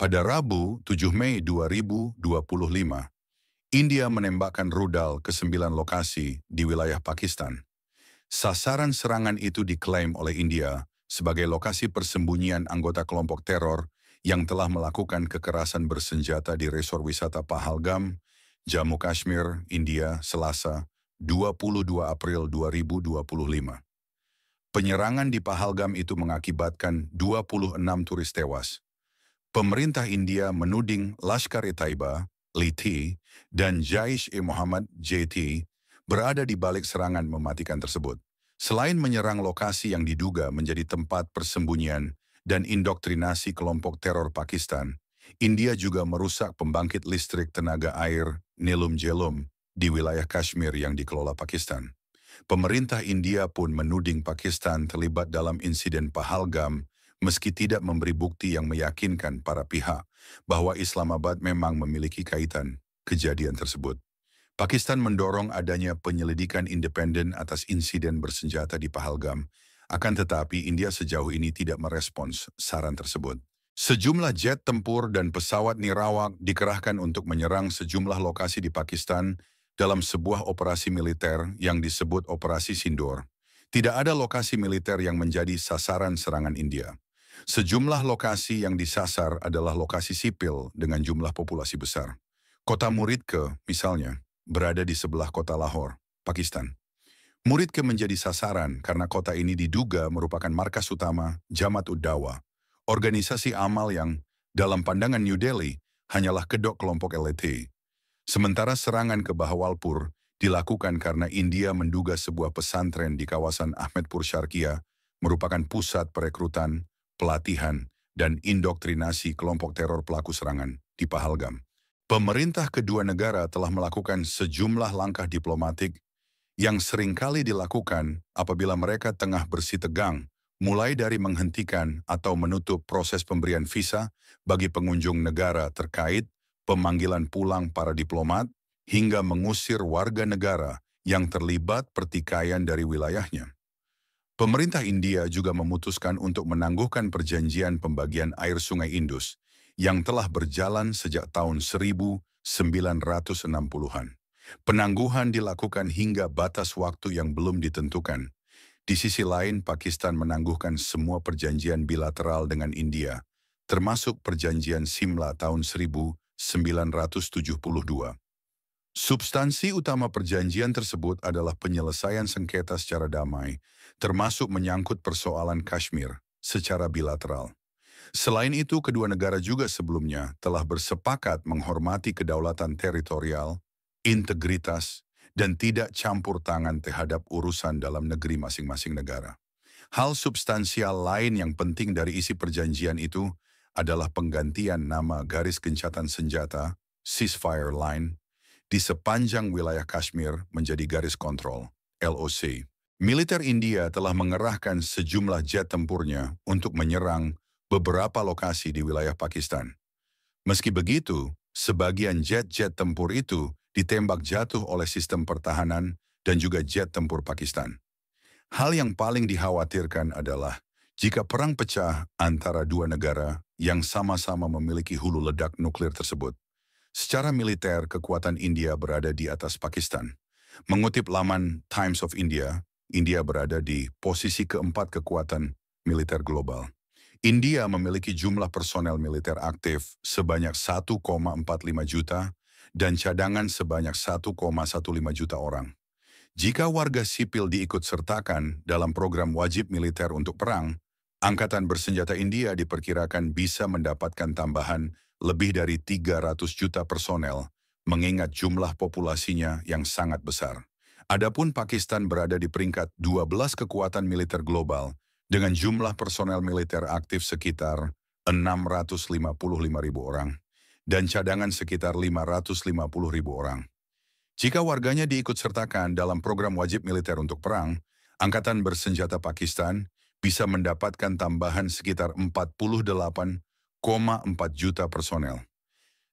Pada Rabu, 7 Mei 2025, India menembakkan rudal ke 9 lokasi di wilayah Pakistan. Sasaran serangan itu diklaim oleh India sebagai lokasi persembunyian anggota kelompok teror yang telah melakukan kekerasan bersenjata di resor wisata Pahalgam, Jammu Kashmir, India, Selasa, 22 April 2025. Penyerangan di Pahalgam itu mengakibatkan 26 turis tewas. Pemerintah India menuding Lashkar-e-Taiba, LT, dan Jaish-e-Mohammed, JT, berada di balik serangan mematikan tersebut. Selain menyerang lokasi yang diduga menjadi tempat persembunyian dan indoktrinasi kelompok teror Pakistan, India juga merusak pembangkit listrik tenaga air Nilum Jhelum di wilayah Kashmir yang dikelola Pakistan. Pemerintah India pun menuding Pakistan terlibat dalam insiden Pahalgam meski tidak memberi bukti yang meyakinkan para pihak bahwa Islamabad memang memiliki kaitan kejadian tersebut. Pakistan mendorong adanya penyelidikan independen atas insiden bersenjata di Pahalgam, akan tetapi India sejauh ini tidak merespons saran tersebut. Sejumlah jet tempur dan pesawat nirawak dikerahkan untuk menyerang sejumlah lokasi di Pakistan dalam sebuah operasi militer yang disebut Operasi Sindoor. Tidak ada lokasi militer yang menjadi sasaran serangan India. Sejumlah lokasi yang disasar adalah lokasi sipil dengan jumlah populasi besar. Kota Muridke, misalnya, berada di sebelah kota Lahore, Pakistan. Muridke menjadi sasaran karena kota ini diduga merupakan markas utama Jamaat-ud-Dawa, organisasi amal yang, dalam pandangan New Delhi, hanyalah kedok kelompok LT. Sementara serangan ke Bahawalpur dilakukan karena India menduga sebuah pesantren di kawasan Ahmedpur Syarqiyah merupakan pusat perekrutan, pelatihan, dan indoktrinasi kelompok teror pelaku serangan di Pahalgam. Pemerintah kedua negara telah melakukan sejumlah langkah diplomatik yang seringkali dilakukan apabila mereka tengah bersitegang, mulai dari menghentikan atau menutup proses pemberian visa bagi pengunjung negara terkait, pemanggilan pulang para diplomat, hingga mengusir warga negara yang terlibat pertikaian dari wilayahnya. Pemerintah India juga memutuskan untuk menangguhkan perjanjian pembagian air Sungai Indus yang telah berjalan sejak tahun 1960-an. Penangguhan dilakukan hingga batas waktu yang belum ditentukan. Di sisi lain, Pakistan menangguhkan semua perjanjian bilateral dengan India, termasuk perjanjian Simla tahun 1972. Substansi utama perjanjian tersebut adalah penyelesaian sengketa secara damai, termasuk menyangkut persoalan Kashmir secara bilateral. Selain itu, kedua negara juga sebelumnya telah bersepakat menghormati kedaulatan teritorial, integritas, dan tidak campur tangan terhadap urusan dalam negeri masing-masing negara. Hal substansial lain yang penting dari isi perjanjian itu adalah penggantian nama garis gencatan senjata, ceasefire line, di sepanjang wilayah Kashmir menjadi garis kontrol, LOC. Militer India telah mengerahkan sejumlah jet tempurnya untuk menyerang beberapa lokasi di wilayah Pakistan. Meski begitu, sebagian jet-jet tempur itu ditembak jatuh oleh sistem pertahanan dan juga jet tempur Pakistan. Hal yang paling dikhawatirkan adalah jika perang pecah antara dua negara yang sama-sama memiliki hulu ledak nuklir tersebut. Secara militer, kekuatan India berada di atas Pakistan. Mengutip laman Times of India, India berada di posisi keempat kekuatan militer global. India memiliki jumlah personel militer aktif sebanyak 1,45 juta dan cadangan sebanyak 1,15 juta orang. Jika warga sipil diikut sertakan dalam program wajib militer untuk perang, Angkatan Bersenjata India diperkirakan bisa mendapatkan tambahan lebih dari 300 juta personel, mengingat jumlah populasinya yang sangat besar. Adapun Pakistan berada di peringkat 12 kekuatan militer global dengan jumlah personel militer aktif sekitar 655.000 orang dan cadangan sekitar 550.000 orang. Jika warganya diikut sertakan dalam program wajib militer untuk perang, Angkatan Bersenjata Pakistan bisa mendapatkan tambahan sekitar 48,4 juta personel.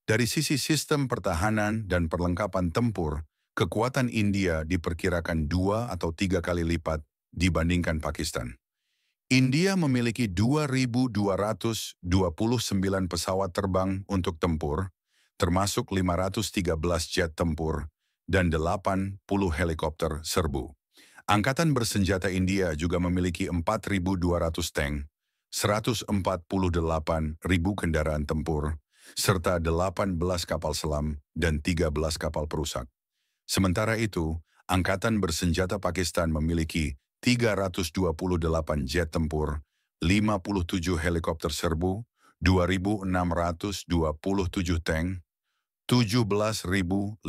Dari sisi sistem pertahanan dan perlengkapan tempur, kekuatan India diperkirakan 2 atau 3 kali lipat dibandingkan Pakistan. India memiliki 2.229 pesawat terbang untuk tempur, termasuk 513 jet tempur dan 80 helikopter serbu. Angkatan bersenjata India juga memiliki 4.200 tank, 148.000 kendaraan tempur, serta 18 kapal selam dan 13 kapal perusak. Sementara itu, Angkatan bersenjata Pakistan memiliki 328 jet tempur, 57 helikopter serbu, 2.627 tank, 17.500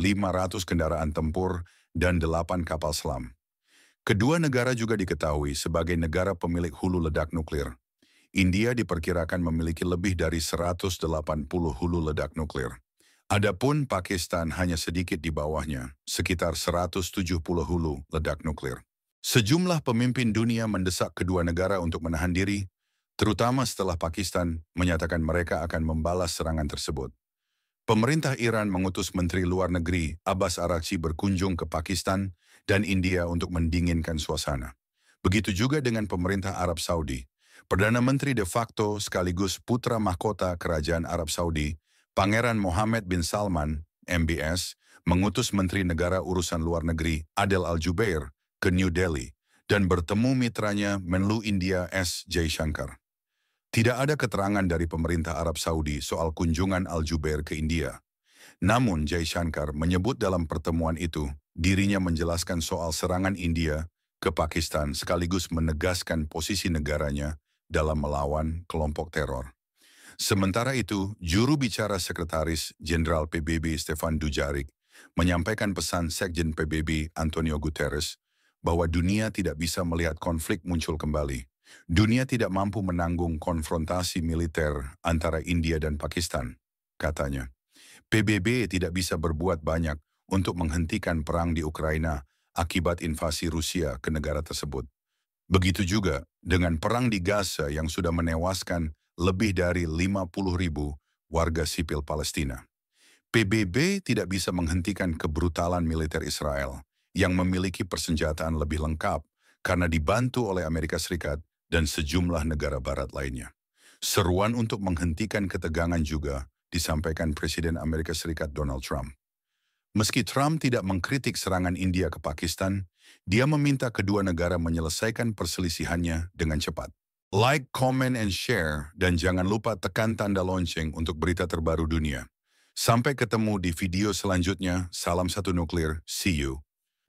kendaraan tempur, dan 8 kapal selam. Kedua negara juga diketahui sebagai negara pemilik hulu ledak nuklir. India diperkirakan memiliki lebih dari 180 hulu ledak nuklir. Adapun Pakistan hanya sedikit di bawahnya, sekitar 170 hulu ledak nuklir. Sejumlah pemimpin dunia mendesak kedua negara untuk menahan diri, terutama setelah Pakistan menyatakan mereka akan membalas serangan tersebut. Pemerintah Iran mengutus Menteri Luar Negeri Abbas Araghchi berkunjung ke Pakistan dan India untuk mendinginkan suasana. Begitu juga dengan pemerintah Arab Saudi. Perdana Menteri de facto sekaligus putra mahkota Kerajaan Arab Saudi, Pangeran Mohammed bin Salman, MBS, mengutus Menteri Negara Urusan Luar Negeri Adel Al-Jubeir ke New Delhi dan bertemu mitranya Menlu India S. Jaishankar. Tidak ada keterangan dari pemerintah Arab Saudi soal kunjungan Al-Jubeir ke India. Namun Jaishankar menyebut dalam pertemuan itu, dirinya menjelaskan soal serangan India ke Pakistan sekaligus menegaskan posisi negaranya dalam melawan kelompok teror. Sementara itu, juru bicara Sekretaris Jenderal PBB Stefan Dujarric menyampaikan pesan Sekjen PBB Antonio Guterres bahwa dunia tidak bisa melihat konflik muncul kembali. Dunia tidak mampu menanggung konfrontasi militer antara India dan Pakistan, katanya. PBB tidak bisa berbuat banyak untuk menghentikan perang di Ukraina akibat invasi Rusia ke negara tersebut. Begitu juga dengan perang di Gaza yang sudah menewaskan lebih dari 50.000 warga sipil Palestina. PBB tidak bisa menghentikan kebrutalan militer Israel yang memiliki persenjataan lebih lengkap karena dibantu oleh Amerika Serikat dan sejumlah negara barat lainnya. Seruan untuk menghentikan ketegangan juga disampaikan Presiden Amerika Serikat Donald Trump. Meski Trump tidak mengkritik serangan India ke Pakistan, dia meminta kedua negara menyelesaikan perselisihannya dengan cepat. Like, comment, and share, dan jangan lupa tekan tanda lonceng untuk berita terbaru dunia. Sampai ketemu di video selanjutnya, salam satu nuklir, see you.